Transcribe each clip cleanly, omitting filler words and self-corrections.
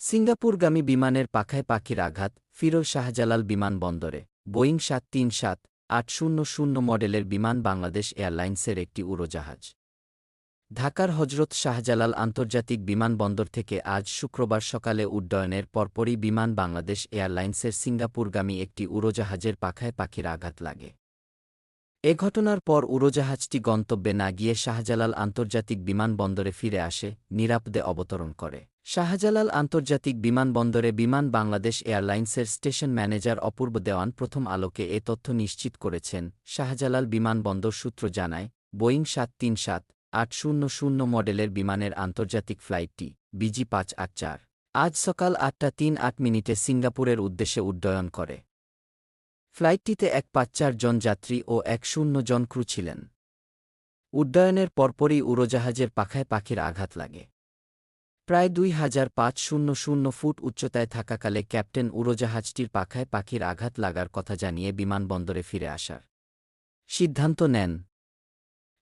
সিঙ্গাপুরগামী বিমানের পাখায় পাখির আঘাত, ফিরোজ শাহজালাল বিমানবন্দরে। বোয়িং 737-800 মডেলের বিমান বাংলাদেশ এয়ারলাইন্সের একটি উড়োজাহাজ ঢাকার হজরত শাহজালাল আন্তর্জাতিক বিমানবন্দর থেকে আজ শুক্রবার সকালে উড্ডয়নের পরপরই বিমান বাংলাদেশ এয়ারলাইন্সের সিঙ্গাপুরগামী একটি উড়োজাহাজের পাখায় পাখির আঘাত লাগে। এ ঘটনার পর উড়োজাহাজটি গন্তব্যে না গিয়ে শাহজালাল আন্তর্জাতিক বিমানবন্দরে ফিরে আসে, নিরাপদে অবতরণ করে। শাহজালাল আন্তর্জাতিক বিমানবন্দরে বিমান বাংলাদেশ এয়ারলাইন্সের স্টেশন ম্যানেজার অপূর্ব দেওয়ান প্রথম আলোকে এ তথ্য নিশ্চিত করেছেন। শাহজালাল বিমানবন্দর সূত্র জানায়, বোয়িং 737-800 মডেলের বিমানের আন্তর্জাতিক ফ্লাইটটি BG584 আজ সকাল 8টা 3-8 সিঙ্গাপুরের উদ্দেশ্যে উড্ডয়ন করে। ফ্লাইটটিতে 154 জন যাত্রী ও 10 জন ক্রু ছিলেন। উড্ডয়নের পরপরই উড়োজাহাজের পাখায় পাখির আঘাত লাগে। প্রায় 2500 ফুট উচ্চতায় থাকাকালে ক্যাপ্টেন উড়োজাহাজটির পাখায় পাখির আঘাত লাগার কথা জানিয়ে বিমানবন্দরে ফিরে আসার সিদ্ধান্ত নেন।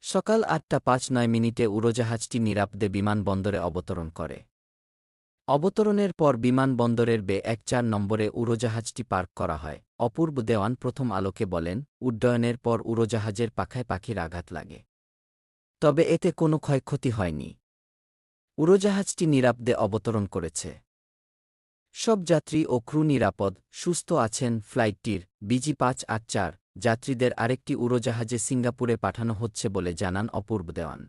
সকাল 8টা 5-9 উড়োজাহাজটি নিরাপদে বিমানবন্দরে অবতরণ করে। অবতরণের পর বিমানবন্দরের বে-1-4 নম্বরে উড়োজাহাজটি পার্ক করা হয়। অপূর্ব দেওয়ান প্রথম আলোকে বলেন, উড্ডয়নের পর উড়োজাহাজের পাখায় পাখির আঘাত লাগে, তবে এতে কোনো ক্ষয়ক্ষতি হয়নি। উড়োজাহাজটি নিরাপদে অবতরণ করেছে। সব যাত্রী ও ক্রু নিরাপদ, সুস্থ আছেন। ফ্লাইটটির BG584 যাত্রীদের আরেকটি উড়োজাহাজে সিঙ্গাপুরে পাঠানো হচ্ছে বলে জানান অপূর্ব দেওয়ান।